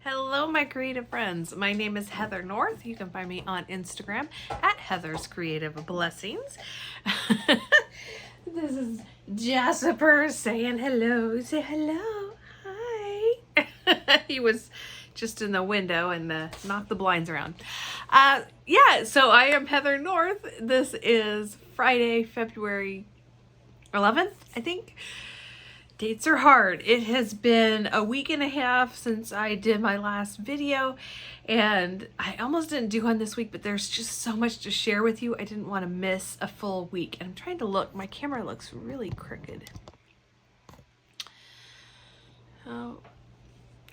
Hello, my creative friends. My name is Heather North. You can find me on Instagram at Heather's Creative Blessings. This is Jasper saying hello. Say hello. Hi. He was just in the window and knocked the blinds around. Yeah, so I am Heather North. This is Friday, February 11th, I think. Dates are hard. It has been a week and a half since I did my last video, and I almost didn't do one this week, but there's just so much to share with you. I didn't want to miss a full week. And I'm trying to look. My camera looks really crooked. Oh,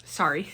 sorry.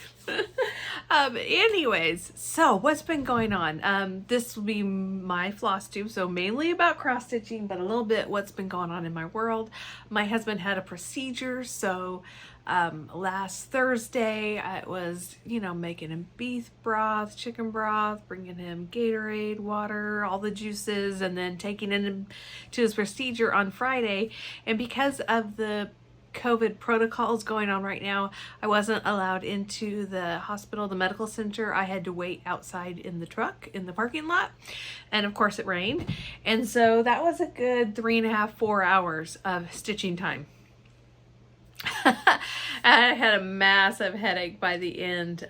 Anyways, so what's been going on? This will be my Flosstube, so mainly about cross stitching, but a little bit what's been going on in my world. My husband had a procedure, so last Thursday I was, making him beef broth, chicken broth, bringing him Gatorade, water, all the juices, and then taking him to his procedure on Friday. And because of the COVID protocols going on right now, I wasn't allowed into the hospital, the medical center. I had to wait outside in the truck in the parking lot, and of course it rained, and so that was a good 3.5 to 4 hours of stitching time. I had a massive headache by the end.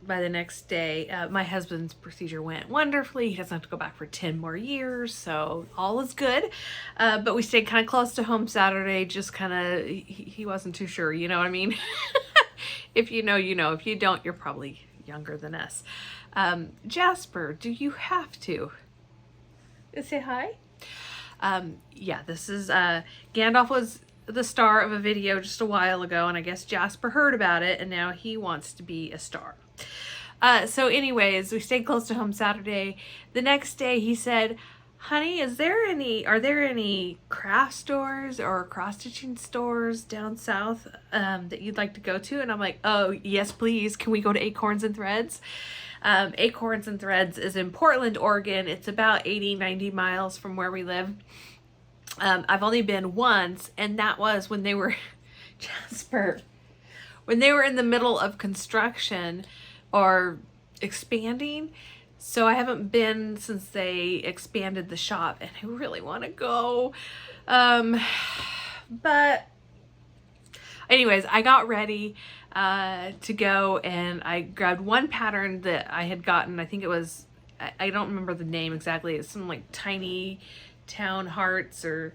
By the next day, my husband's procedure went wonderfully. He doesn't have to go back for 10 more years, so all is good. But we stayed kind of close to home Saturday, just kind of, he wasn't too sure, you know what I mean? If you know, you know. If you don't, you're probably younger than us. Jasper, do you have to? Say hi? Yeah, this is, Gandalf was the star of a video just a while ago, and I guess Jasper heard about it, and now he wants to be a star. So anyways, we stayed close to home Saturday. The next day he said, honey, are there any craft stores or cross-stitching stores down south that you'd like to go to? And I'm like, oh, yes, please. Can we go to Acorns and Threads? Acorns and Threads is in Portland, Oregon. It's about 80-90 miles from where we live. I've only been once, and that was when they were, Jasper, when they were in the middle of construction or expanding. So I haven't been since they expanded the shop, and I really want to go. But anyways, I got ready to go, and I grabbed one pattern that I had gotten. I think it was, I don't remember the name exactly. It's some like tiny town hearts, or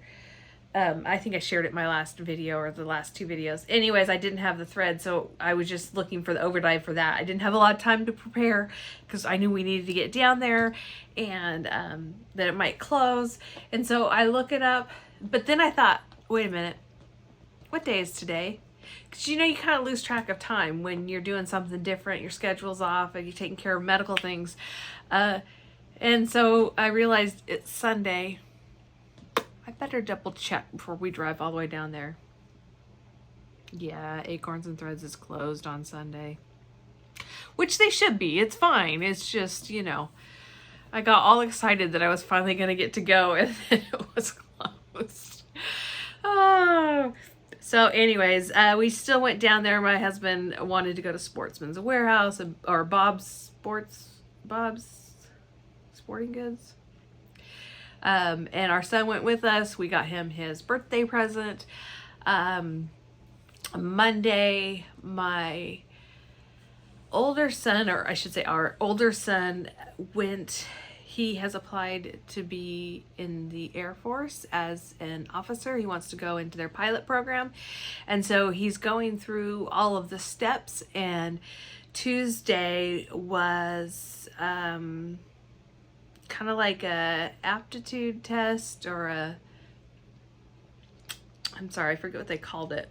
I think I shared it in my last video or the last two videos. Anyways, I didn't have the thread, so I was just looking for the overdye for that. I didn't have a lot of time to prepare because I knew we needed to get down there, and that it might close. And so I look it up, but then I thought, wait a minute, what day is today? Because you kind of lose track of time when you're doing something different, your schedule's off, and you're taking care of medical things. And so I realized it's Sunday. I better double check before we drive all the way down there. Yeah, Acorns and Threads is closed on Sunday. Which they should be. It's fine. It's just, I got all excited that I was finally going to get to go, and then it was closed. Oh. So anyways, we still went down there. My husband wanted to go to Sportsman's Warehouse, or Bob's Sporting Goods. And our son went with us. We got him his birthday present. Monday, my older son, or I should say our older son, he has applied to be in the Air Force as an officer. He wants to go into their pilot program. And so he's going through all of the steps, and Tuesday was, kind of like a aptitude test, or I'm sorry, I forget what they called it.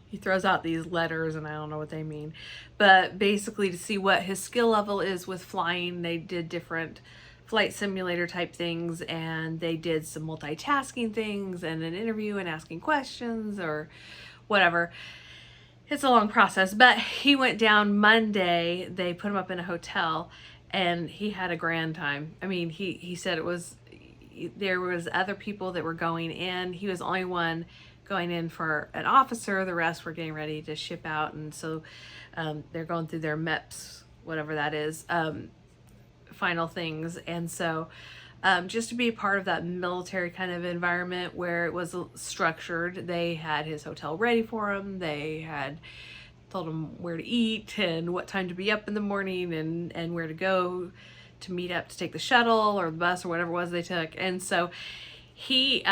He throws out these letters and I don't know what they mean, but basically to see what his skill level is with flying. They did different flight simulator type things, and they did some multitasking things and an interview and asking questions or whatever. It's a long process, but he went down Monday. They put him up in a hotel, and he had a grand time. I mean, he said there was other people that were going in. He was the only one going in for an officer. The rest were getting ready to ship out, and so they're going through their MEPS, whatever that is, final things. And so just to be part of that military kind of environment where it was structured, they had his hotel ready for him. They had told him where to eat and what time to be up in the morning, and where to go to meet up to take the shuttle or the bus or whatever it was they took. And so he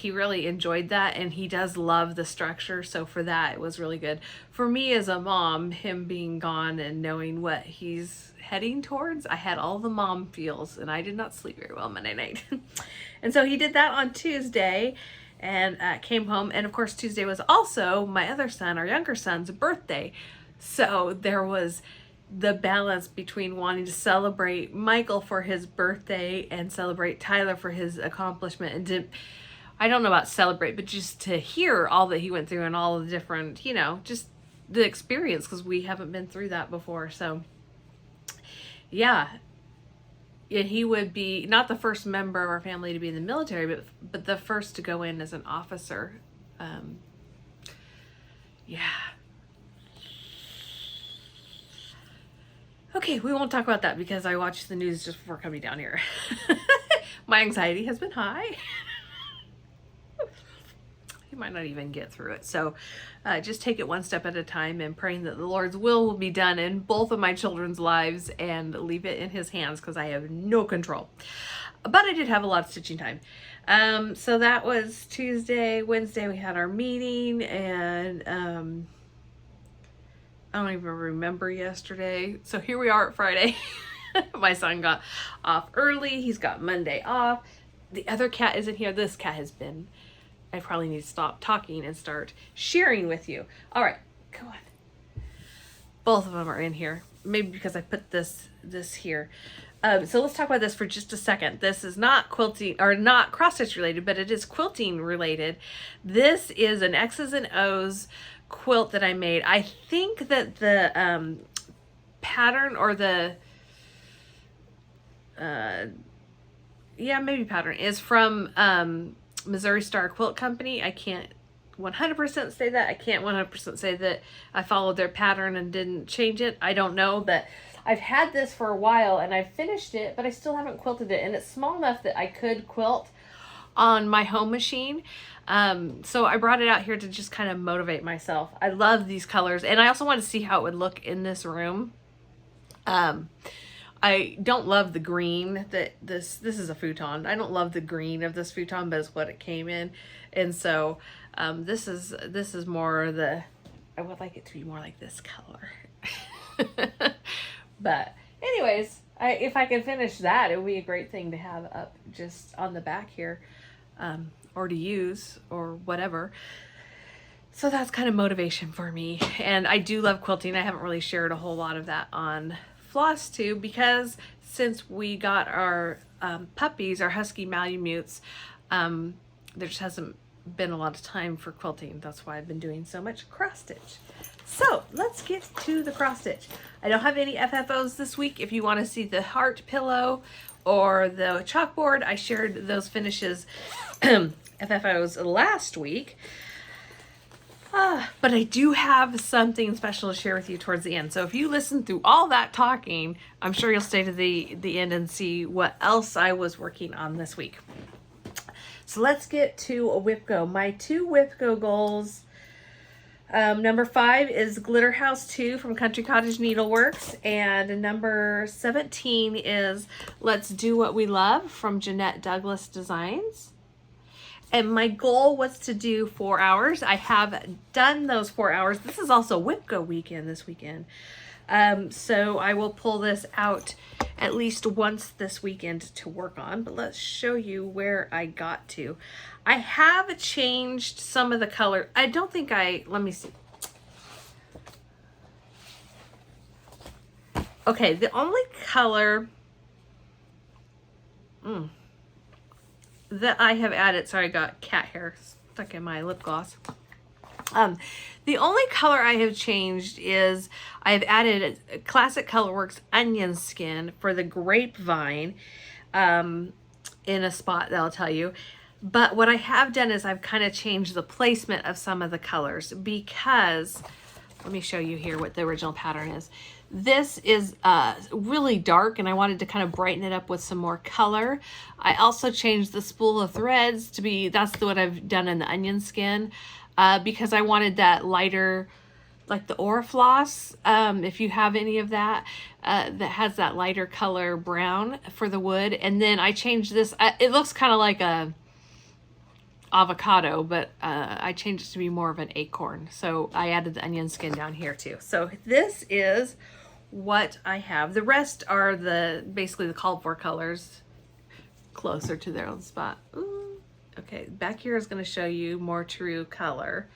really enjoyed that, and he does love the structure. So for that, it was really good. For me as a mom, him being gone and knowing what he's heading towards, I had all the mom feels, and I did not sleep very well Monday night. And so he did that on Tuesday, and came home. And of course, Tuesday was also my other son, our younger son's birthday. So there was the balance between wanting to celebrate Michael for his birthday and celebrate Tyler for his accomplishment, and to, I don't know about celebrate, but just to hear all that he went through and all the different, you know, just the experience, because we haven't been through that before. So yeah, and he would be not the first member of our family to be in the military, but the first to go in as an officer. Yeah. Okay, we won't talk about that because I watched the news just before coming down here. My anxiety has been high. You might not even get through it. So just take it one step at a time, and praying that the Lord's will be done in both of my children's lives, and leave it in his hands, because I have no control. But I did have a lot of stitching time. So that was Tuesday. Wednesday we had our meeting, and I don't even remember yesterday. So here we are at Friday. My son got off early. He's got Monday off. The other cat isn't here. This cat has been, I probably need to stop talking and start sharing with you. All right, go on. Both of them are in here. Maybe because I put this here. So let's talk about this for just a second. This is not quilting, or not cross stitch related, but it is quilting related. This is an X's and O's quilt that I made. I think that the pattern, or the maybe pattern, is from Missouri Star Quilt Company. I can't 100% say that. I can't 100% say that I followed their pattern and didn't change it. I don't know, but I've had this for a while and I've finished it, but I still haven't quilted it, and it's small enough that I could quilt on my home machine. So I brought it out here to just kind of motivate myself. I love these colors, and I also want to see how it would look in this room. I don't love the green that this is a futon. I don't love the green of this futon, but it's what it came in. And so this is more the, I would like it to be more like this color. But anyways, if I can finish that, it would be a great thing to have up just on the back here, or to use or whatever. So that's kind of motivation for me. And I do love quilting. I haven't really shared a whole lot of that on Flosstube, because since we got our puppies, our husky Malamutes, there just hasn't been a lot of time for quilting. That's why I've been doing so much cross stitch. So let's get to the cross stitch. I don't have any FFOs this week. If you want to see the heart pillow or the chalkboard, I shared those finishes FFOs last week. But I do have something special to share with you towards the end. So if you listen through all that talking, I'm sure you'll stay to the end and see what else I was working on this week. So let's get to a WIPGO. My 2 WIPGO goals. Number 5 is Glitter House 2 from Cottage Needleworks. And number 17 is Let's Do What We Love from Jeanette Douglas Designs. And my goal was to do 4 hours. I have done those 4 hours. This is also WIPGO weekend this weekend. So I will pull this out at least once this weekend to work on. But let's show you where I got to. I have changed some of the color. I don't think let me see. Okay, the only color that I have added, sorry, I got cat hair stuck in my lip gloss. The only color I have changed is I've added a Classic Colorworks onion skin for the grapevine in a spot that I'll tell you. But what I have done is I've kind of changed the placement of some of the colors, because let me show you here what the original pattern is. This is really dark, and I wanted to kind of brighten it up with some more color. I also changed the spool of threads to be, that's what I've done in the onion skin, because I wanted that lighter, like the Orifloss, if you have any of that, that has that lighter color brown for the wood. And then I changed this, it looks kind of like a avocado, but I changed it to be more of an acorn. So I added the onion skin down here too. So this is what I have. The rest are basically the called for colors closer to their own spot. Ooh. Okay, back here is going to show you more true color,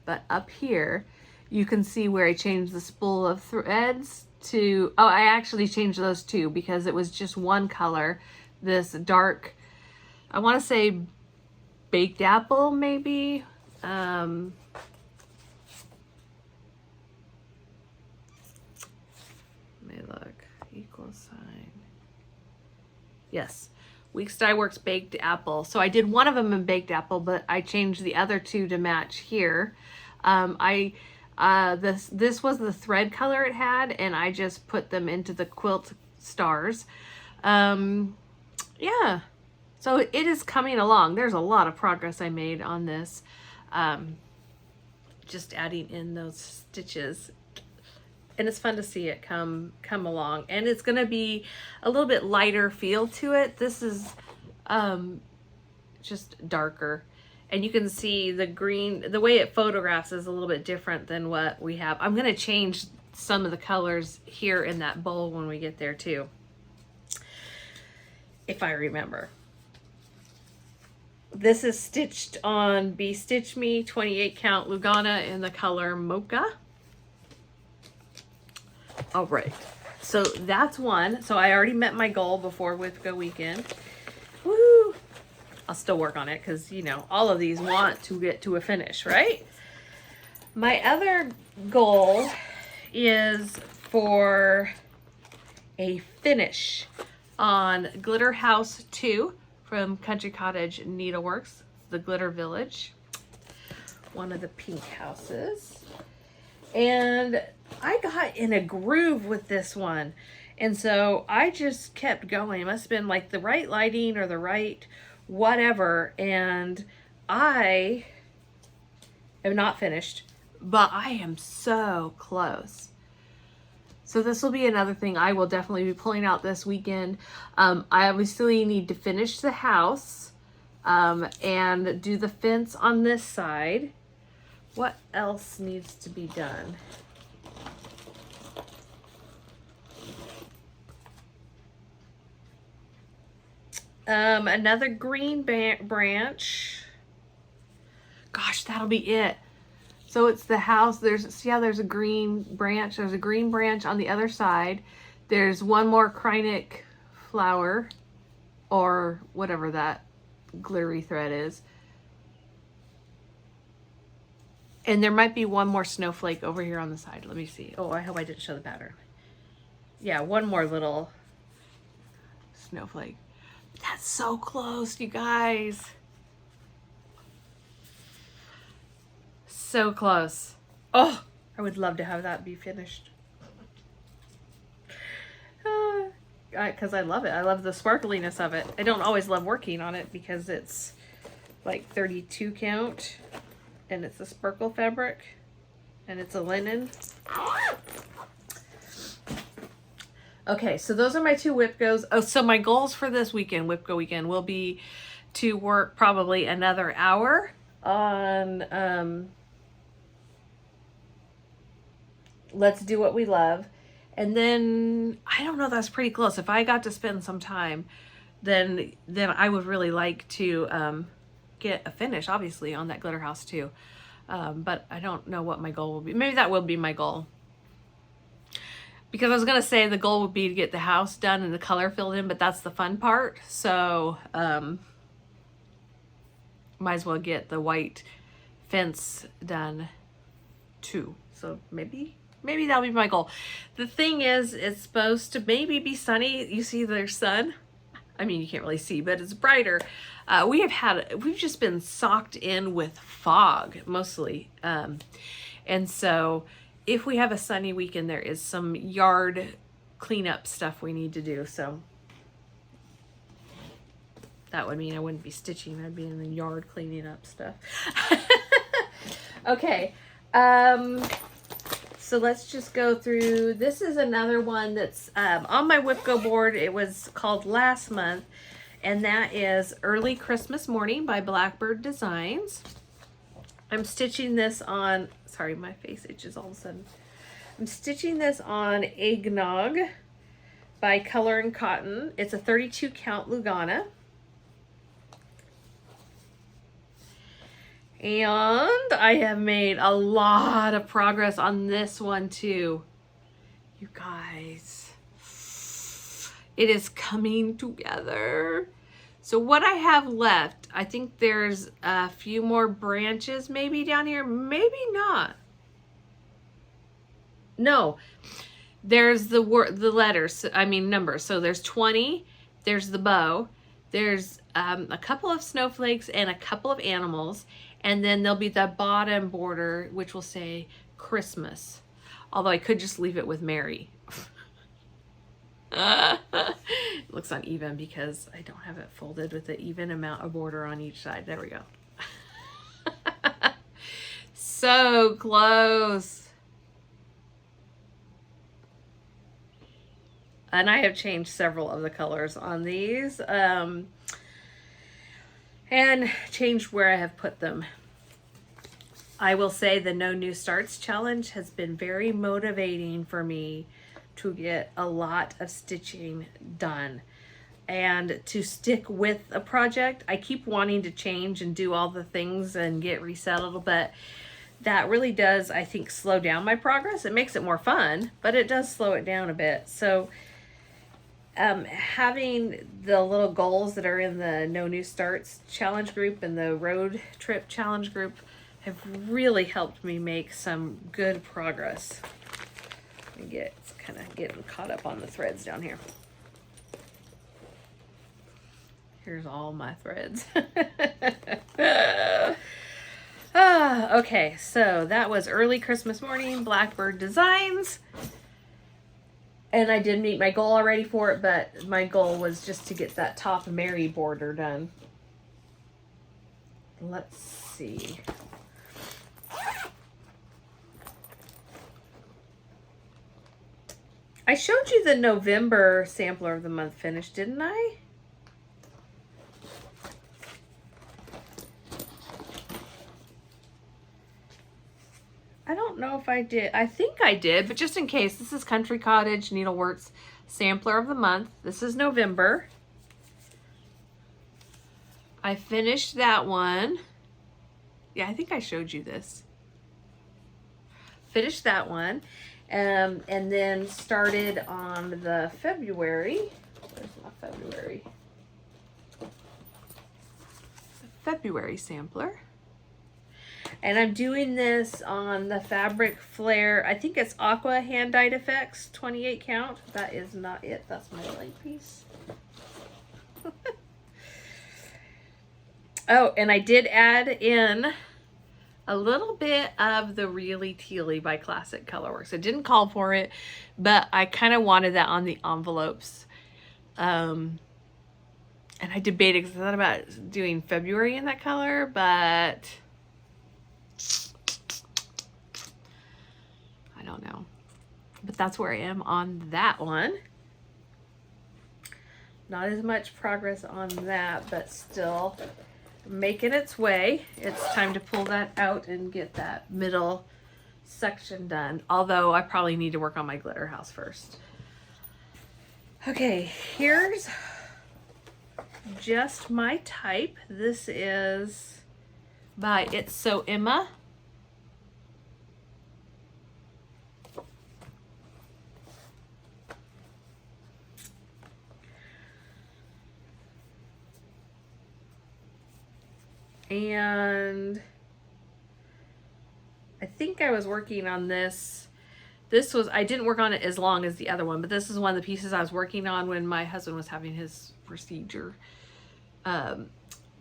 but up here you can see where I changed the spool of threads to, oh, I actually changed those too, because it was just one color, this dark, I want to say baked apple, maybe. Let me look. Equal sign. Yes. Weeks Dye Works baked apple. So I did one of them in baked apple, but I changed the other two to match here. This was the thread color it had, and I just put them into the quilt stars. Yeah. So it is coming along. There's a lot of progress I made on this. Just adding in those stitches. And it's fun to see it come along. And it's going to be a little bit lighter feel to it. This is just darker. And you can see the green, the way it photographs is a little bit different than what we have. I'm going to change some of the colors here in that bowl when we get there too, if I remember. This is stitched on Be Stitch Me 28 count Lugana in the color Mocha. All right, so that's one. So I already met my goal before WIPGO weekend. Woo! I'll still work on it because, you know, all of these want to get to a finish, right? My other goal is for a finish on Glitter House 2 from Country Cottage Needleworks, the Glitter Village, one of the pink houses. And I got in a groove with this one. And so I just kept going. It must have been like the right lighting or the right whatever. And I am not finished, but I am so close. So this will be another thing I will definitely be pulling out this weekend. I obviously need to finish the house and do the fence on this side. What else needs to be done? Another green branch. Gosh, that'll be it. So it's the house. There's a green branch. There's a green branch on the other side. There's one more Krynic flower, or whatever that glittery thread is. And there might be one more snowflake over here on the side. Let me see. Oh, I hope I didn't show the pattern. Yeah, one more little snowflake. That's so close, you guys. So close. Oh, I would love to have that be finished. Because I love it. I love the sparkliness of it. I don't always love working on it because it's like 32 count and it's a sparkle fabric and it's a linen. Okay, so those are my two WIPGOs. Oh, so my goals for this weekend, WIPGO weekend, will be to work probably another hour on Let's Do What We Love. And then, I don't know, that's pretty close. If I got to spend some time, then I would really like to get a finish, obviously, on that Glitter House too. But I don't know what my goal will be. Maybe that will be my goal. Because I was going to say the goal would be to get the house done and the color filled in, but that's the fun part. So, might as well get the white fence done too. So maybe that'll be my goal. The thing is, it's supposed to maybe be sunny. You see there's sun. I mean, you can't really see, but it's brighter. We've just been socked in with fog mostly. And so if we have a sunny weekend, there is some yard cleanup stuff we need to do. So that would mean I wouldn't be stitching. I'd be in the yard cleaning up stuff. Okay. So let's just go through. This is another one that's on my WIPGO board. It was called last month, and that is Early Christmas Morning by Blackbird Designs. I'm stitching this on, sorry, my face itches all of a sudden. I'm stitching this on Eggnog by Color and Cotton. It's a 32 count Lugana. And I have made a lot of progress on this one too. You guys, it is coming together. So what I have left, I think there's a few more branches maybe down here, maybe not. No, there's the letters, I mean numbers. So there's 20, there's the bow, there's a couple of snowflakes and a couple of animals. And then there'll be the bottom border, which will say Christmas. Although I could just leave it with Mary. It looks uneven because I don't have it folded with an even amount of border on each side. There we go. So close. And I have changed several of the colors on these. And changed where I have put them. I will say the No New Starts challenge has been very motivating for me to get a lot of stitching done and to stick with a project. I keep wanting to change and do all the things and get resettled, but that really does, I think, slow down my progress. It makes it more fun, but it does slow it down a bit. So having the little goals that are in the No New Starts challenge group and the road trip challenge group have really helped me make some good progress. It's kind of getting caught up on the threads down here. Here's all my threads. Okay, so that was Early Christmas Morning, Blackbird Designs. And I did meet my goal already for it, but my goal was just to get that top Mary border done. Let's see. I showed you the November sampler of the month finish, didn't I? I don't know if I did. I think I did, but just in case, this is Country Cottage Needleworks Sampler of the Month. This is November. I finished that one. Yeah, I think I showed you this. Finished that one. And then started on the February. Where's my February? February sampler. And I'm doing this on the Fabric Flare. I think it's Aqua Hand Dyed Effects, 28 count. That is not it. That's my blank piece. Oh, and I did add in a little bit of the Really Tealy by Classic Colorworks. I didn't call for it, but I kind of wanted that on the envelopes. And I debated because I thought about doing February in that color, but I don't know. But that's where I am on that one. Not as much progress on that, but still making its way. It's time to pull that out and get that middle section done. Although I probably need to work on my glitter house first. Okay, here's Just My Type. This is by It's So Emma. And I think I was working on this This was, I didn't work on it as long as the other one, but this is one of the pieces I was working on when my husband was having his procedure. And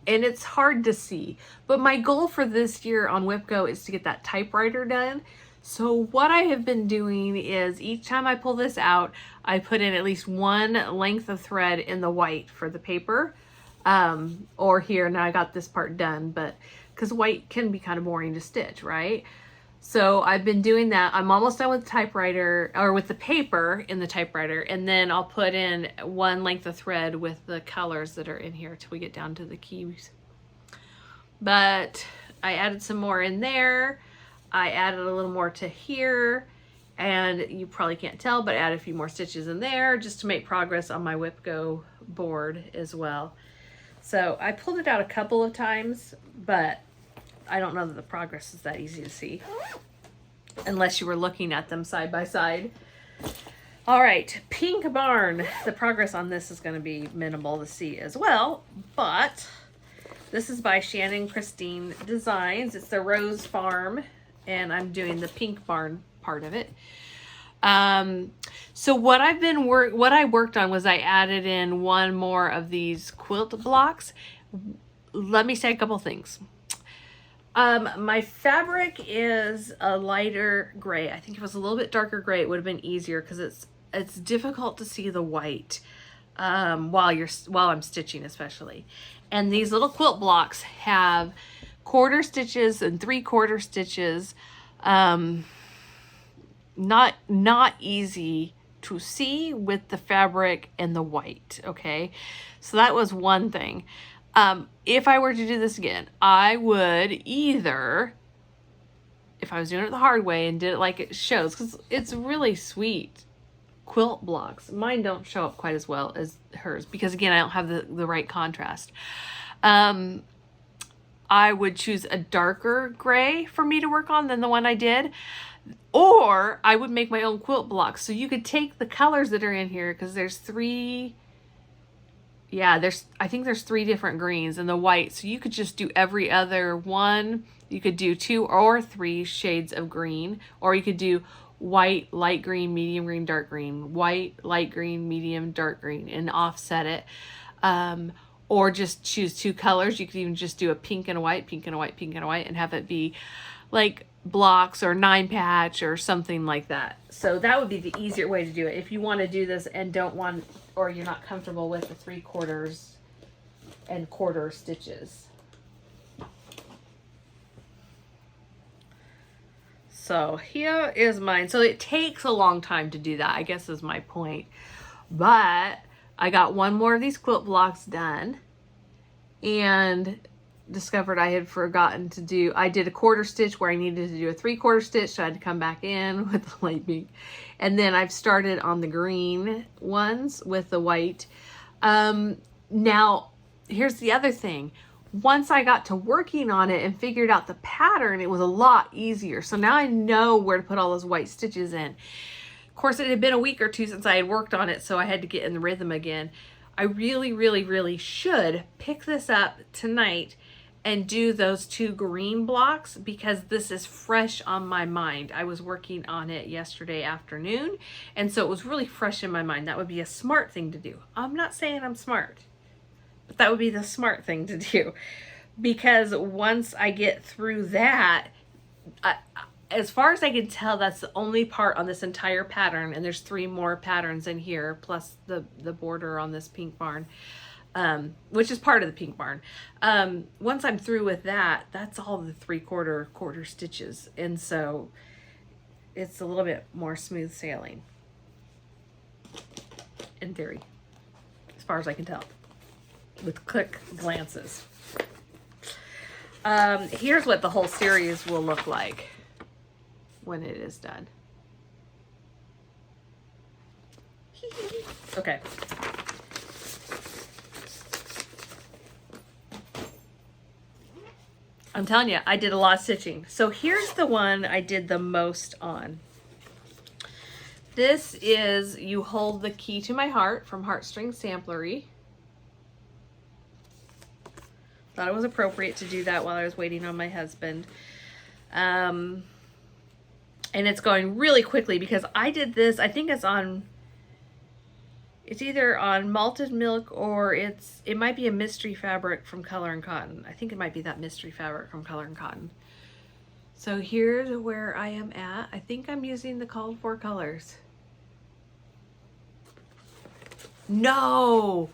it's hard to see, but my goal for this year on WIPGO is to get that typewriter done. So what I have been doing is each time I pull this out, I put in at least one length of thread in the white for the paper. Or here, now I got this part done, but because white can be kind of boring to stitch, right? So I've been doing that. I'm almost done with the typewriter, or with the paper in the typewriter, and then I'll put in one length of thread with the colors that are in here till we get down to the keys. But I added some more in there. I added a little more to here, and you probably can't tell, but I added a few more stitches in there just to make progress on my WIPGO board as well. So I pulled it out a couple of times, but I don't know that the progress is that easy to see unless you were looking at them side by side. All right, Pink Barn. The progress on this is going to be minimal to see as well, but this is by Shannon Christine Designs. It's the Rose Farm, and I'm doing the Pink Barn part of it. So what I worked on was I added in one more of these quilt blocks. Let me say a couple things. My fabric is a lighter gray. I think if it was a little bit darker gray, it would have been easier because it's difficult to see the white while I'm stitching, especially. And these little quilt blocks have quarter stitches and 3/4 stitches. Not easy to see with the fabric and the white. Okay, so that was one thing. If I were to do this again, I would either, if I was doing it the hard way and did it like it shows, because it's really sweet quilt blocks. Mine don't show up quite as well as hers because, again, I don't have the right contrast. I would choose a darker gray for me to work on than the one I did. Or I would make my own quilt blocks. So you could take the colors that are in here, because there's three, I think there's 3 different greens and the white. So you could just do every other one. You could do 2 or 3 shades of green, or you could do white, light green, medium green, dark green, white, light green, medium, dark green, and offset it. Or just choose 2 colors. You could even just do a pink and a white, pink and a white, pink and a white, and have it be like blocks or 9 patch or something like that. So that would be the easier way to do it if you want to do this and don't want, or you're not comfortable with the 3/4 and 1/4 stitches. So here is mine. So it takes a long time to do that, I guess is my point. But I got one more of these quilt blocks done and discovered I had forgotten to do, I did a 1/4 stitch where I needed to do a 3/4 stitch, so I had to come back in with the light pink. And then I've started on the green ones with the white. Now, here's the other thing. Once I got to working on it and figured out the pattern, it was a lot easier. So now I know where to put all those white stitches in. Of course, it had been a week or 2 since I had worked on it, so I had to get in the rhythm again. I really, really, really should pick this up tonight and do those 2 green blocks, because this is fresh on my mind. I was working on it yesterday afternoon, and so it was really fresh in my mind. That would be a smart thing to do. I'm not saying I'm smart, but that would be the smart thing to do, because once I get through that, as far as I can tell, that's the only part on this entire pattern, and there's 3 more patterns in here, plus the border on this pink barn, which is part of the pink barn. Once I'm through with that, that's all the 3/4 1/4 stitches, and so it's a little bit more smooth sailing, in theory, as far as I can tell, with quick glances. Here's what the whole series will look like when it is done. Okay. I'm telling you, I did a lot of stitching. So here's the one I did the most on. This is You Hold the Key to My Heart from Heartstring Samplery. Thought it was appropriate to do that while I was waiting on my husband. And it's going really quickly because I did this, I think it's either on Malted Milk or it might be a mystery fabric from Color and Cotton. I think it might be that mystery fabric from Color and Cotton. So here's where I am at. I think I'm using the called for colors. No,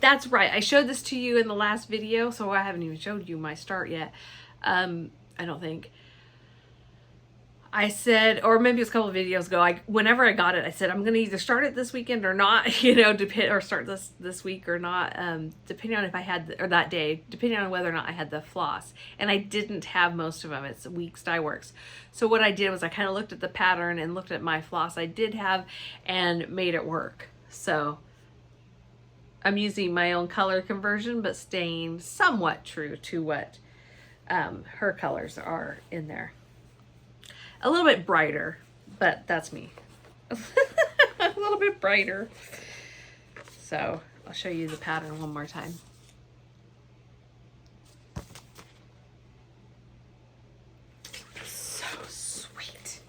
that's right. I showed this to you in the last video, so I haven't even showed you my start yet. I don't think. I said, or maybe it was a couple of videos ago, whenever I got it, I said, I'm going to either start it this weekend or not, you know, or start this week or not, depending on if I had, or that day, depending on whether or not I had the floss. And I didn't have most of them. It's WIPGO Dye Works. So what I did was I kind of looked at the pattern and looked at my floss I did have and made it work. So I'm using my own color conversion, but staying somewhat true to what her colors are in there. A little bit brighter, but that's me. A little bit brighter. So I'll show you the pattern one more time. So sweet.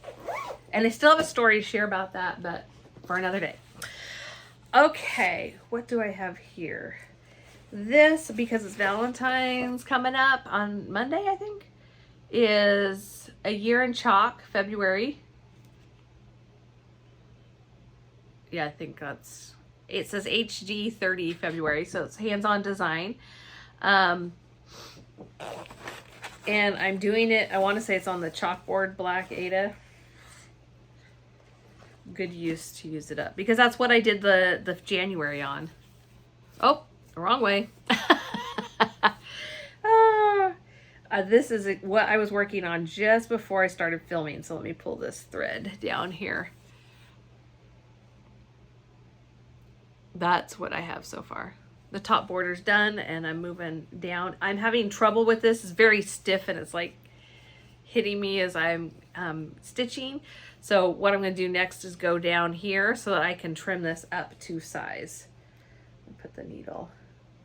And I still have a story to share about that, but for another day. Okay, what do I have here? This, because it's Valentine's coming up on Monday, I think, is A Year in Chalk, February. Yeah, I think it says HD 30 February, so it's hands-on design. And I'm doing it, I want to say it's on the chalkboard black Ada. Good use to use it up, because that's what I did the January on. Oh, the wrong way. This is what I was working on just before I started filming. So let me pull this thread down here. That's what I have so far. The top border's done and I'm moving down. I'm having trouble with this. It's very stiff and it's like hitting me as I'm stitching. So what I'm going to do next is go down here so that I can trim this up to size. Put the needle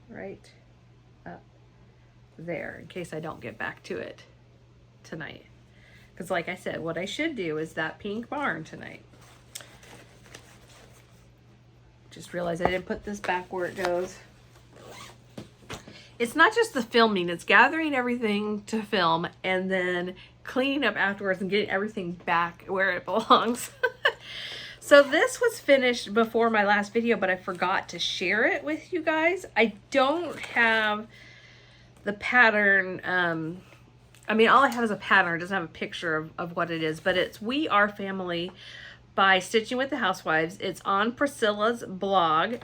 right up there in case I don't get back to it tonight, because like I said, what I should do is that pink barn tonight. Just realized I didn't put this back where it goes. It's not just the filming, it's gathering everything to film and then cleaning up afterwards and getting everything back where it belongs. So this was finished before my last video, but I forgot to share it with you guys. I don't have the pattern. I mean, all I have is a pattern. It doesn't have a picture of what it is, but it's We Are Family by Stitching with the Housewives. It's on Priscilla's blog,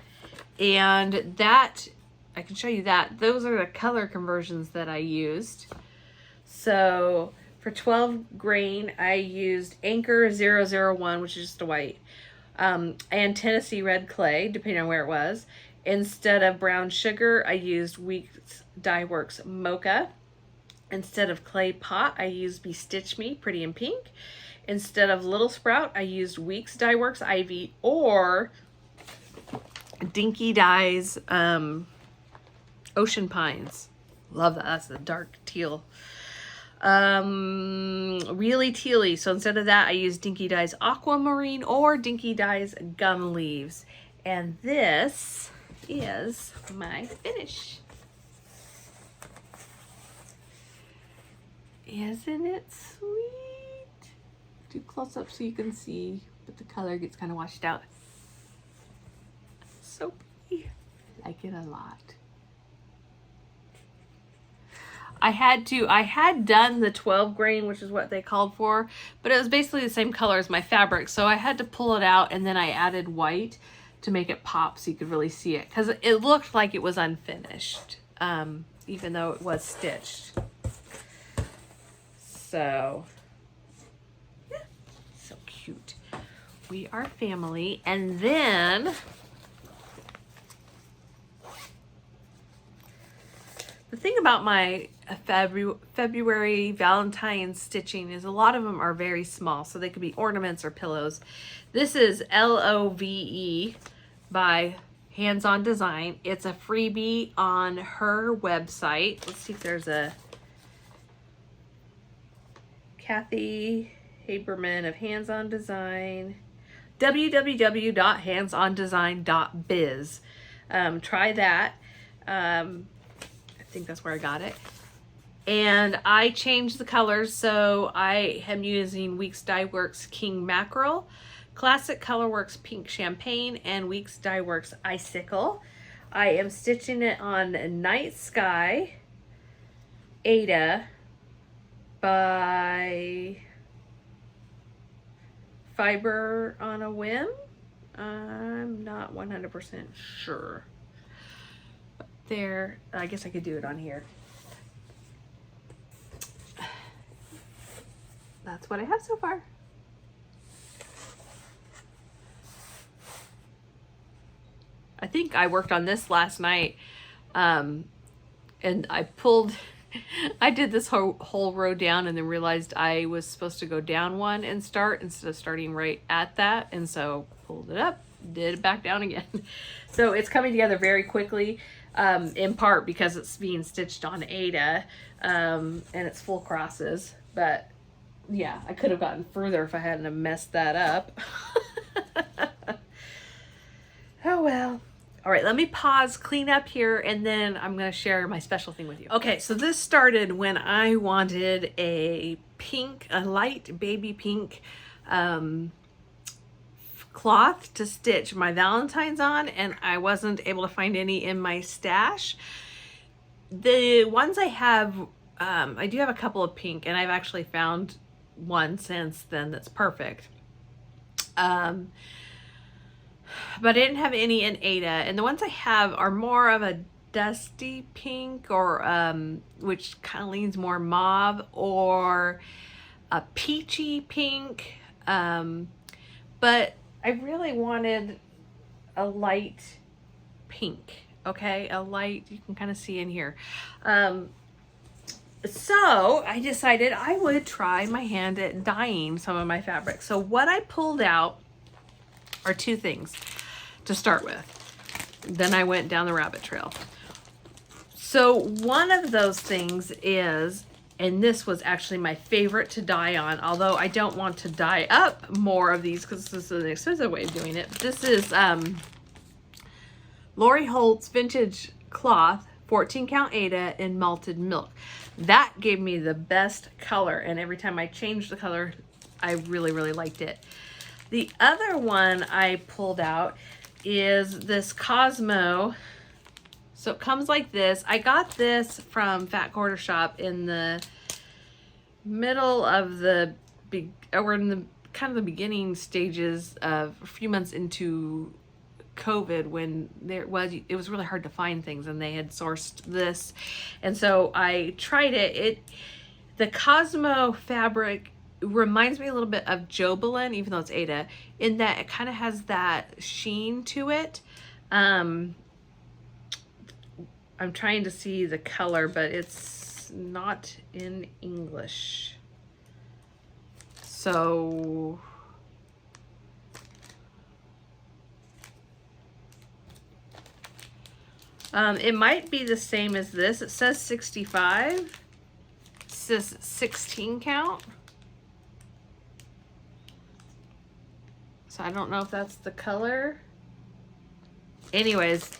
and that, I can show you that. Those are the color conversions that I used. So for 12 grain, I used Anchor 001, which is just a white, and Tennessee Red Clay, depending on where it was. Instead of brown sugar, I used WIPGO Dye Works Mocha. Instead of Clay Pot, I used Be Stitch Me, Pretty in Pink. Instead of Little Sprout, I used WIPGO Dye Works Ivy or Dinky Dye's Ocean Pines. Love that. That's the dark teal. Really tealy. So instead of that, I used Dinky Dye's Aquamarine or Dinky Dye's Gum Leaves. And this is my finish. Isn't it sweet? Do close up so you can see, but the color gets kind of washed out. So pretty. I like it a lot. I had done the 12 grain, which is what they called for, but it was basically the same color as my fabric. So I had to pull it out and then I added white to make it pop so you could really see it, because it looked like it was unfinished, even though it was stitched. So, yeah, so cute. We Are Family. And then the thing about my February Valentine's stitching is a lot of them are very small, so they could be ornaments or pillows. This is LOVE by Hands On Design. It's a freebie on her website. Let's see if there's a Kathy Haberman of Hands On Design. www.handsondesign.biz. Try that. I think that's where I got it. And I changed the colors, so I am using Weeks Dye Works King Mackerel, Classic Colorworks Pink Champagne, and Weeks Dye Works Icicle. I am stitching it on Night Sky Ada by Fiber on a Whim. I'm not 100% sure. There, I guess I could do it on here. That's what I have so far. I think I worked on this last night, and I pulled, I did this whole row down and then realized I was supposed to go down one and start instead of starting right at that, and so pulled it up, did it back down again. So it's coming together very quickly, in part because it's being stitched on Ada, and it's full crosses, but yeah, I could have gotten further if I hadn't have messed that up. Oh well. All right, let me pause, clean up here, and then I'm going to share my special thing with you. Okay, so this started when I wanted a pink, a light baby pink cloth to stitch my Valentine's on, and I wasn't able to find any in my stash. The ones I have, I do have a couple of pink, and I've actually found one since then that's perfect. But I didn't have any in Ada, and the ones I have are more of a dusty pink, or which kind of leans more mauve, or a peachy pink, but I really wanted a light pink. Okay, a light, you can kind of see in here. So I decided I would try my hand at dyeing some of my fabric. So what I pulled out are two things to start with. Then I went down the rabbit trail. So one of those things is, and this was actually my favorite to dye on, although I don't want to dye up more of these because this is an expensive way of doing it. This is Lori Holt's Vintage Cloth 14 count Ada in Malted Milk. That gave me the best color, and every time I changed the color, I really, really liked it. The other one I pulled out is this Cosmo. So it comes like this. I got this from Fat Quarter Shop in the middle of the or in the kind of the beginning stages of a few months into COVID, when it was really hard to find things, and they had sourced this, and so I tried it. The Cosmo fabric reminds me a little bit of Jobelin, even though it's Ada, in that it kind of has that sheen to it. I'm trying to see the color, but it's not in English. So it might be the same as this. It says 65. It says 16 count. So I don't know if that's the color. Anyways,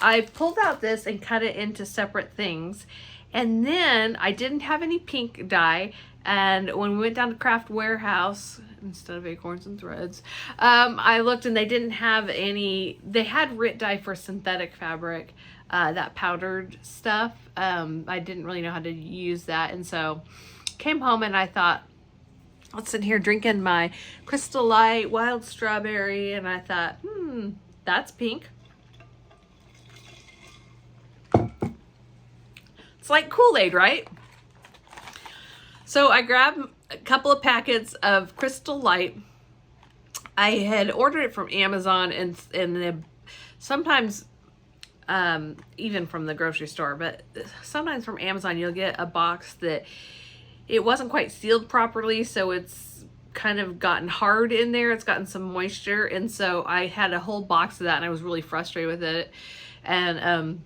I pulled out this and cut it into separate things. And then I didn't have any pink dye. And when we went down to Craft Warehouse, instead of Acorns and Threads, I looked and they didn't have any. They had Rit Dye for synthetic fabric, that powdered stuff. I didn't really know how to use that. And so came home and I thought, let's sit here drinking my Crystal Light Wild Strawberry, and I thought, that's pink. It's like Kool-Aid, right? So I grabbed a couple of packets of Crystal Light. I had ordered it from Amazon and sometimes even from the grocery store, but sometimes from Amazon you'll get a box that it wasn't quite sealed properly, so it's kind of gotten hard in there. It's gotten some moisture, and so I had a whole box of that, and I was really frustrated with it. And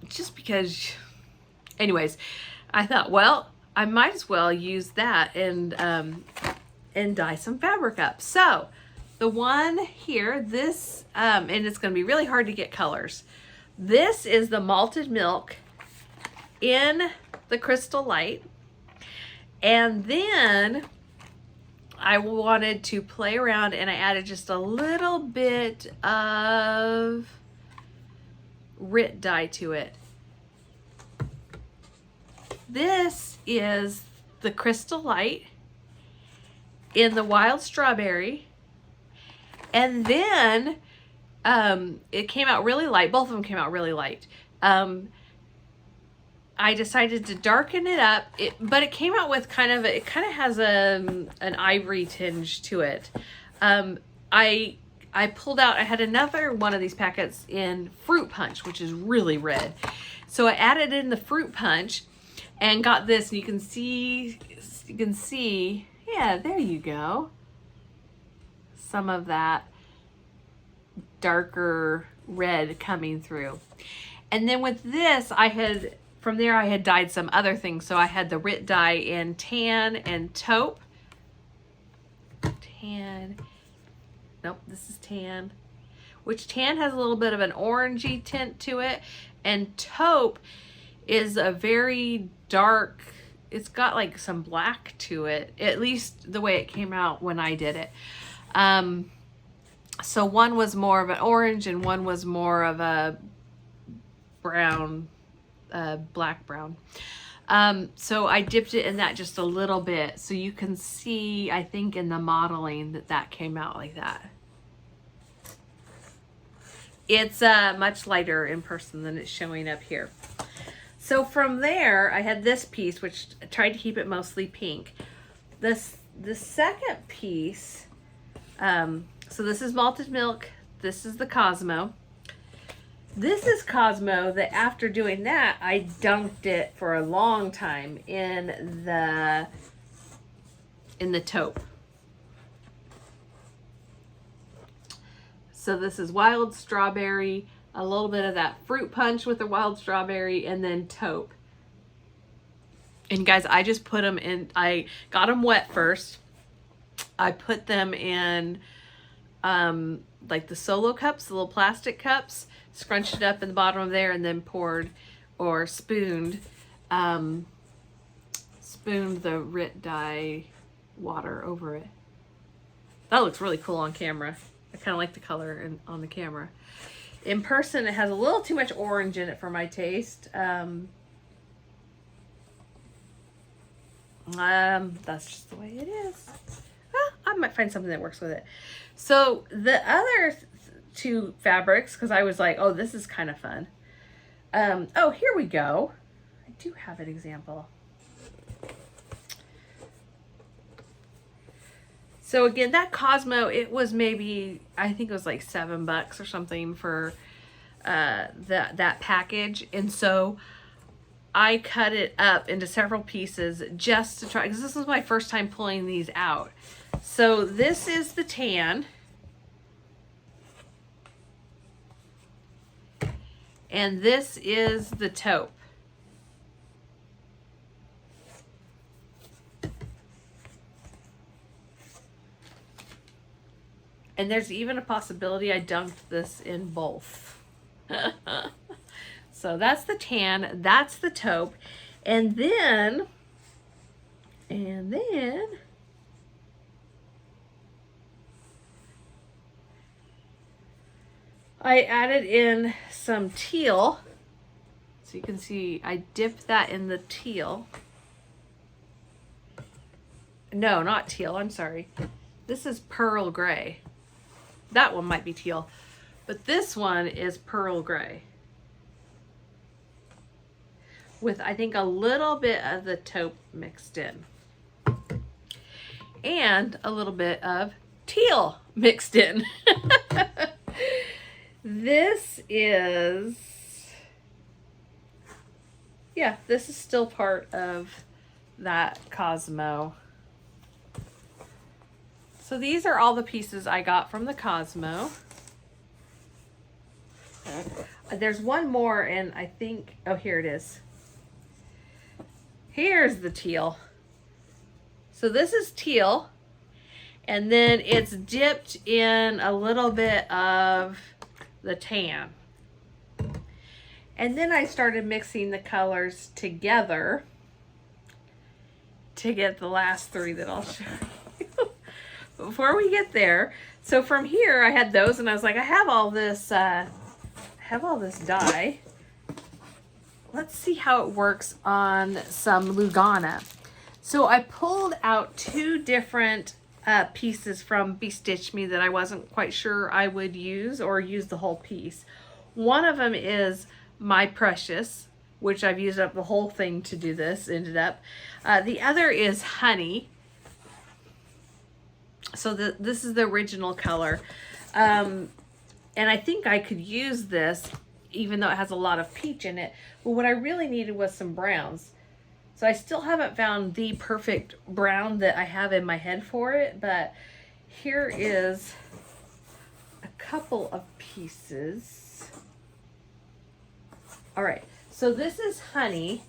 just because, anyways, I thought, well, I might as well use that and dye some fabric up. So the one here, this, and it's going to be really hard to get colors. This is the Malted Milk in the Crystal Light. And then I wanted to play around and I added just a little bit of Rit dye to it. This is the Crystal Light in the Wild Strawberry. And then it came out really light. Both of them came out really light. I decided to darken it up, but it came out with kind of, it kind of has an ivory tinge to it. I pulled out, I had another one of these packets in Fruit Punch, which is really red. So I added in the Fruit Punch and got this, and you can see, yeah, there you go. Some of that darker red coming through. And then with this, from there I had dyed some other things. So I had the Rit dye in Tan and Taupe. Nope, this is Tan. Which Tan has a little bit of an orangey tint to it. And Taupe is a very dark, it's got like some black to it. At least the way it came out when I did it. So one was more of an orange and one was more of a brown, black brown. So I dipped it in that just a little bit. So you can see, I think in the modeling that came out like that. It's much lighter in person than it's showing up here. So from there, I had this piece, which I tried to keep it mostly pink. The second piece, so this is Malted Milk. This is the Cosmo. This is Cosmo that after doing that, I dunked it for a long time in the Taupe. So this is Wild Strawberry, a little bit of that Fruit Punch with the Wild Strawberry, and then Taupe. And guys, I just put them in, I got them wet first. I put them in like the solo cups, the little plastic cups, scrunched it up in the bottom of there, and then poured or spooned the Rit dye water over it. That looks really cool on camera. I kind of like the color on the camera. In person, it has a little too much orange in it for my taste. That's just the way it is. Well, I might find something that works with it. So the other two fabrics, because I was like, oh, this is kind of fun. Oh, here we go. I do have an example. So again, that Cosmo, it was maybe, I think it was like $7 or something for that package. And so I cut it up into several pieces just to try, because this was my first time pulling these out. So this is the Tan. And this is the Taupe. And there's even a possibility I dunked this in both. So that's the Tan, that's the Taupe. And then I added in some Teal. So you can see I dipped that in the Teal. No, not Teal, I'm sorry. This is Pearl Gray. That one might be Teal, but this one is Pearl Gray. With, I think, a little bit of the Taupe mixed in. And a little bit of Teal mixed in. This is, yeah, this is still part of that Cosmo. So these are all the pieces I got from the Cosmo. There's one more, and I think, oh, here it is. Here's the teal. So this is teal, and then it's dipped in a little bit of the tan. And then I started mixing the colors together to get the last three that I'll show you. Before we get there, so from here I had those, and I was like, I have all this dye. Let's see how it works on some Lugana. So I pulled out two different pieces from Be Stitch Me that I wasn't quite sure I would use, or use the whole piece. One of them is My Precious, which I've used up the whole thing to do this, ended up. The other is Honey. So this is the original color. And I think I could use this even though it has a lot of peach in it. But what I really needed was some browns. So I still haven't found the perfect brown that I have in my head for it, but here is a couple of pieces. All right, so this is Honey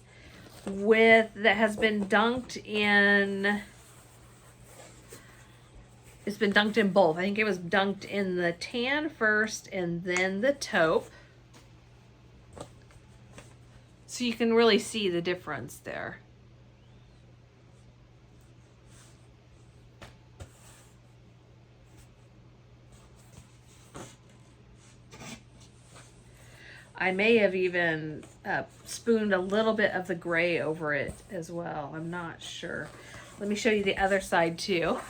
that has been dunked in, it's been dunked in both. I think it was dunked in the tan first and then the taupe. So you can really see the difference there. I may have even spooned a little bit of the gray over it as well. I'm not sure. Let me show you the other side too.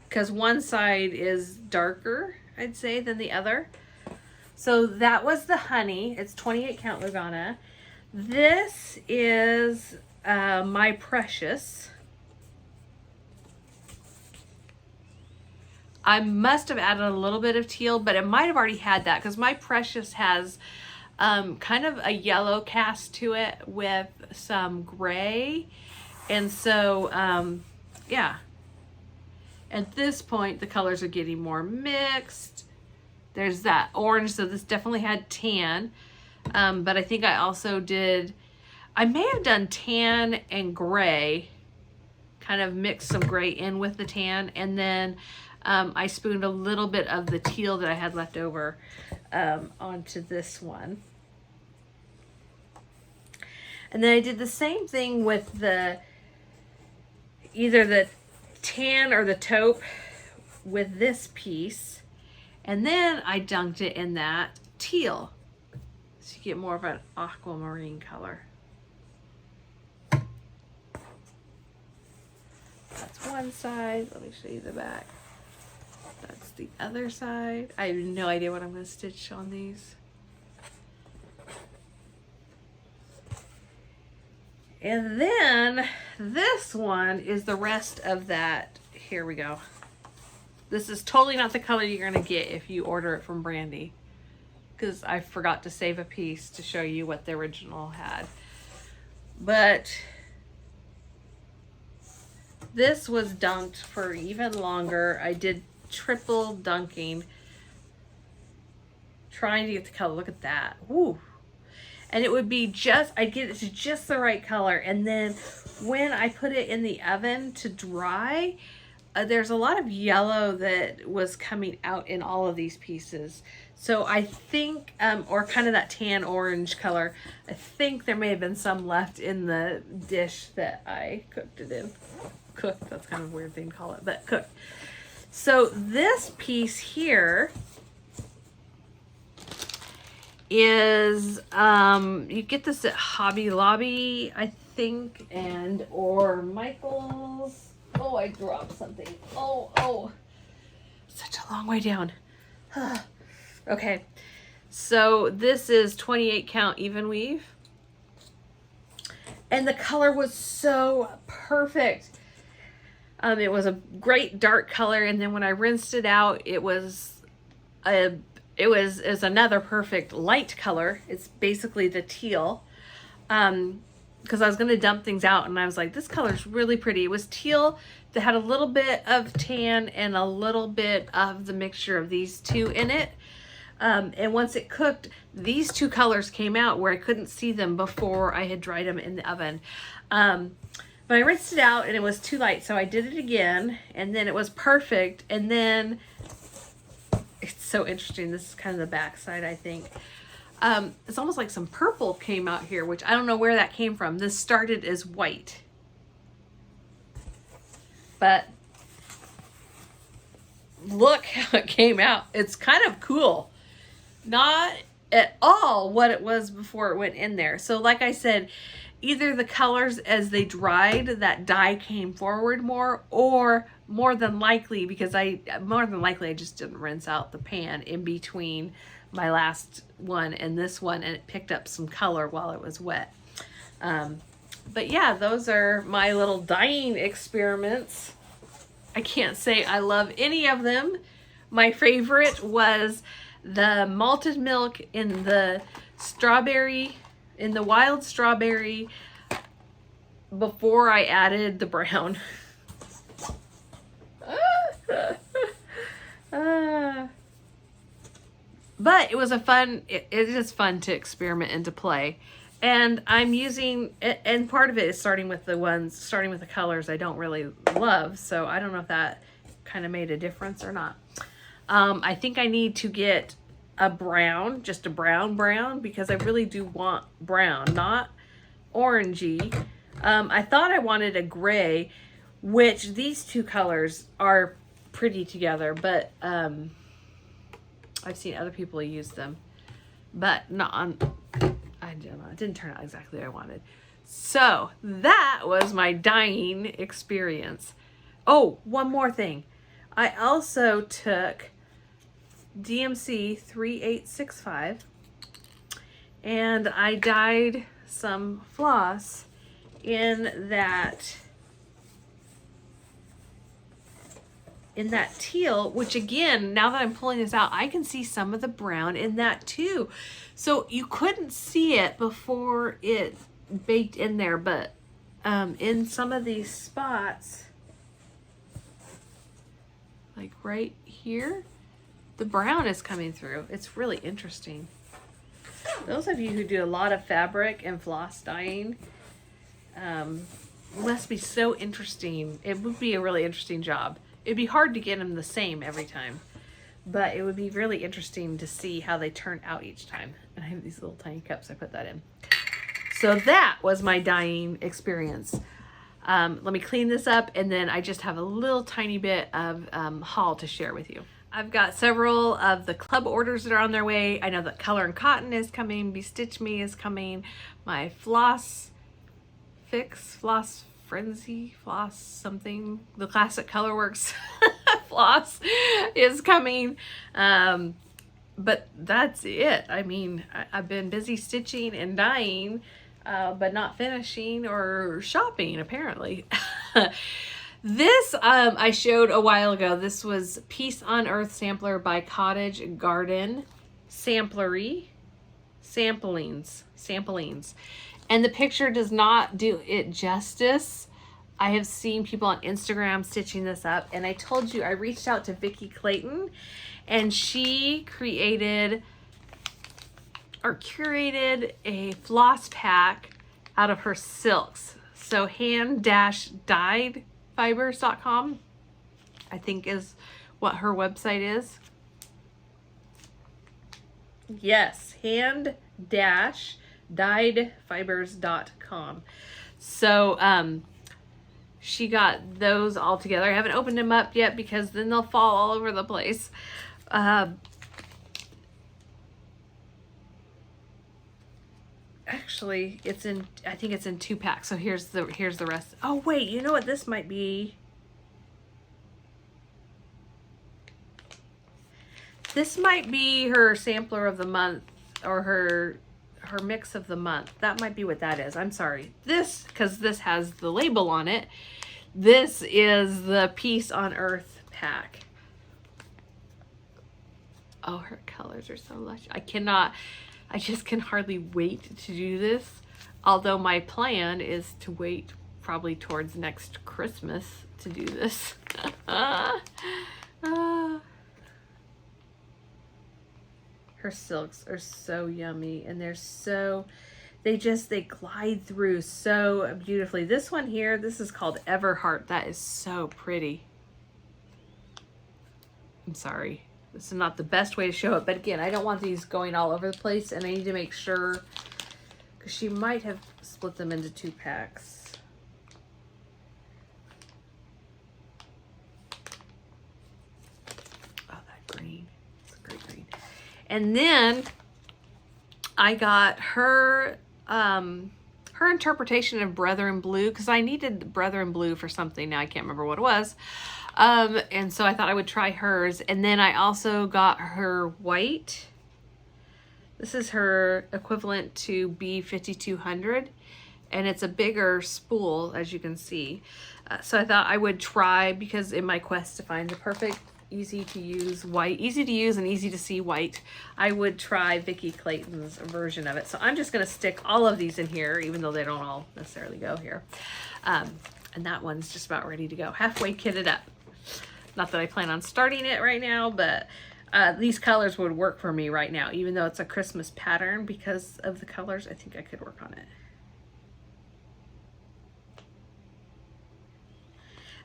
Because one side is darker, I'd say, than the other. So that was the Honey. It's 28 count Lugana. This is My Precious. I must have added a little bit of teal, but it might have already had that, because My Precious has kind of a yellow cast to it with some gray. And so, yeah. At this point, the colors are getting more mixed. There's that orange, so this definitely had tan. But I think I also did, I may have done tan and gray, kind of mixed some gray in with the tan, and then I spooned a little bit of the teal that I had left over onto this one. And then I did the same thing with either the tan or the taupe with this piece. And then I dunked it in that teal. So you get more of an aquamarine color. That's one side. Let me show you the back. That's the other side. I have no idea what I'm going to stitch on these. And then this one is the rest of that. Here we go. This is totally not the color you're going to get if you order it from Brandy, because I forgot to save a piece to show you what the original had. But this was dunked for even longer. I did triple dunking, trying to get the color. Look at that. Woo. And it would be just, I'd get it to just the right color. And then when I put it in the oven to dry, there's a lot of yellow that was coming out in all of these pieces. So I think, or kind of that tan orange color, I think there may have been some left in the dish that I cooked it in. Cooked, that's kind of a weird thing to call it, but cooked. So this piece here is, you get this at Hobby Lobby, I think, or Michael's. Oh, I dropped something. Oh, such a long way down. Okay, so this is 28 count Evenweave. And the color was so perfect. It was a great dark color, and then when I rinsed it out, it was another perfect light color. It's basically the teal. Because I was going to dump things out, and I was like, this color's really pretty. It was teal that had a little bit of tan and a little bit of the mixture of these two in it. And once it cooked, these two colors came out where I couldn't see them before I had dried them in the oven. But I rinsed it out and it was too light, so I did it again, and then it was perfect. And then it's so interesting. This is kind of the back side, I think. It's almost like some purple came out here, which I don't know where that came from. This started as white, but look how it came out. It's kind of cool. Not at all what it was before it went in there. So like I said, either the colors as they dried, that dye came forward more, or more than likely I just didn't rinse out the pan in between my last one and this one, and it picked up some color while it was wet. But yeah, those are my little dyeing experiments. I can't say I love any of them. My favorite was the malted milk in the strawberry, in the wild strawberry, before I added the brown. But it was it is fun to experiment and to play. And I'm using, and part of it is starting with the colors I don't really love. So I don't know if that kind of made a difference or not. I think I need to get a brown, just a brown, because I really do want brown, not orangey. I thought I wanted a gray, which these two colors are pretty together, but I've seen other people use them, but not on, I don't know, it didn't turn out exactly what I wanted. So that was my dyeing experience. Oh, one more thing. I also took DMC 3865 and I dyed some floss in that teal, which again, now that I'm pulling this out, I can see some of the brown in that too. So you couldn't see it before it baked in there, but in some of these spots, like right here, the brown is coming through. It's really interesting. Those of you who do a lot of fabric and floss dyeing, must be so interesting. It would be a really interesting job. It'd be hard to get them the same every time, but it would be really interesting to see how they turn out each time. And I have these little tiny cups, I put that in. So that was my dyeing experience. Let me clean this up, and then I just have a little tiny bit of haul to share with you. I've got several of the club orders that are on their way. I know that Color and Cotton is coming, Be Stitch Me is coming, my Floss Fix, Floss Frenzy, Floss something, the classic Colorworks floss is coming. But that's it. I mean, I've been busy stitching and dyeing, but not finishing or shopping apparently. This I showed a while ago. This was Peace on Earth Sampler by Cottage Garden Samplery Samplings. And the picture does not do it justice. I have seen people on Instagram stitching this up, and I told you I reached out to Vicki Clayton, and she created or curated a floss pack out of her silks. So hand-dyedfibers.com, I think is what her website is. Yes, hand-dyedfibers.com. So she got those all together. I haven't opened them up yet because then they'll fall all over the place. Actually, it's in, I think it's in 2 packs. So here's the rest. Oh wait, you know what this might be? This might be her sampler of the month, or her mix of the month. That might be what that is. I'm sorry. This, because this has the label on it. This is the Peace on Earth pack. Oh, her colors are so lush. I just can hardly wait to do this. Although my plan is to wait probably towards next Christmas to do this. Her silks are so yummy, and they glide through so beautifully. This one here, this is called Everheart. That is so pretty. I'm sorry. This is not the best way to show it, but again, I don't want these going all over the place, and I need to make sure, because she might have split them into 2 packs. Oh, that green. It's a great green. And then I got her her interpretation of Brethren Blue, because I needed Brethren Blue for something. Now I can't remember what it was. And so I thought I would try hers. And then I also got her white. This is her equivalent to B5200, and it's a bigger spool, as you can see. So I thought I would try, because in my quest to find the perfect easy to use white, easy to use and easy to see white, I would try Vicki Clayton's version of it. So I'm just going to stick all of these in here, even though they don't all necessarily go here. And that one's just about ready to go, halfway kitted up. Not that I plan on starting it right now, but these colors would work for me right now, even though it's a Christmas pattern. Because of the colors, I think I could work on it.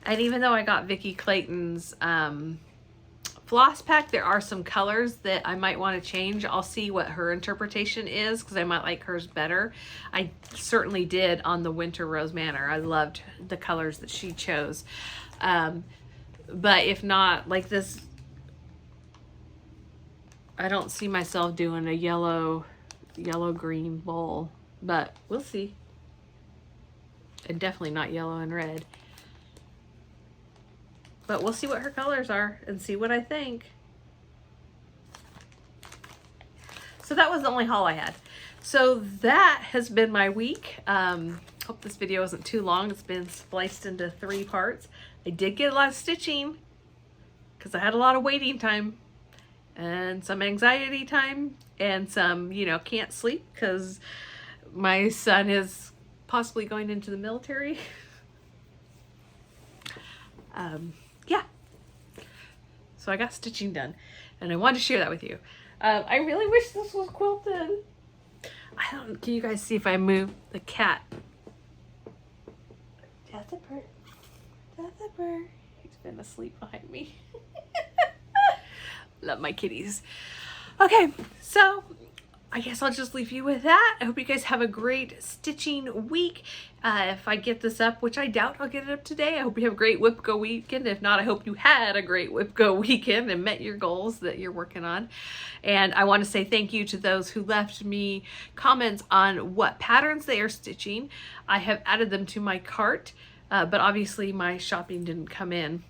And even though I got Vicki Clayton's floss pack, there are some colors that I might want to change. I'll see what her interpretation is, because I might like hers better. I certainly did on the Winter Rose Manor. I loved the colors that she chose. But if not, like this, I don't see myself doing a yellow green bowl, but we'll see. And definitely not yellow and red. But we'll see what her colors are and see what I think. So that was the only haul I had. So that has been my week. Hope this video isn't too long. It's been spliced into 3 parts. I did get a lot of stitching because I had a lot of waiting time and some anxiety time and some, you know, can't sleep because my son is possibly going into the military. Yeah. So I got stitching done and I wanted to share that with you. I really wish this was quilted. Can you guys see if I move the cat? Jasper. He's been asleep behind me. Love my kitties. Okay, so I guess I'll just leave you with that. I hope you guys have a great stitching week. If I get this up, which I doubt I'll get it up today, I hope you have a great WIPGO weekend. If not, I hope you had a great WIPGO weekend and met your goals that you're working on. And I want to say thank you to those who left me comments on what patterns they are stitching. I have added them to my cart, but obviously my shopping didn't come in.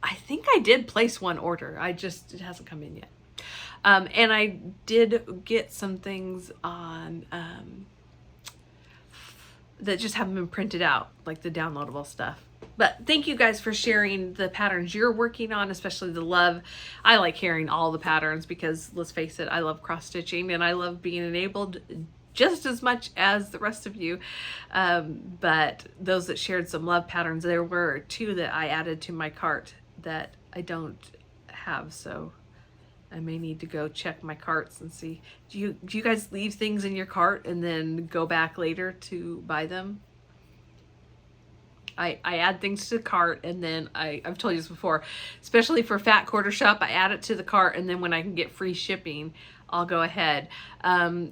I think I did place one order. It hasn't come in yet. And I did get some things on that just haven't been printed out, like the downloadable stuff. But thank you guys for sharing the patterns you're working on, especially the love. I like hearing all the patterns because, let's face it, I love cross stitching and I love being enabled just as much as the rest of you. But those that shared some love patterns, there were 2 that I added to my cart that I don't have, so I may need to go check my carts and see. Do you guys leave things in your cart and then go back later to buy them? I add things to the cart, and then I've told you this before, especially for Fat Quarter Shop, I add it to the cart, and then when I can get free shipping, I'll go ahead.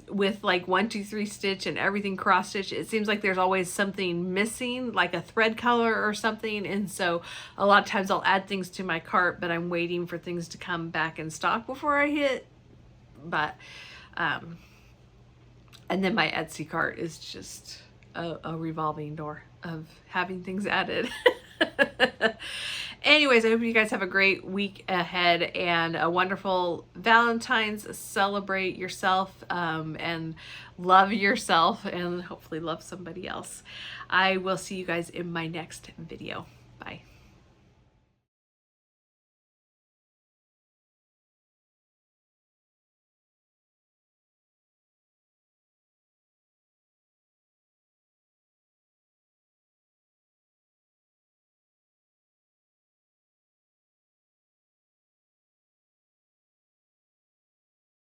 With like 1, 2, 3 stitch and everything cross stitch, it seems like there's always something missing, like a thread color or something, and so a lot of times I'll add things to my cart, but I'm waiting for things to come back in stock before I hit. But and then my Etsy cart is just a revolving door of having things added. Anyways, I hope you guys have a great week ahead and a wonderful Valentine's. Celebrate yourself and love yourself, and hopefully love somebody else. I will see you guys in my next video. Bye.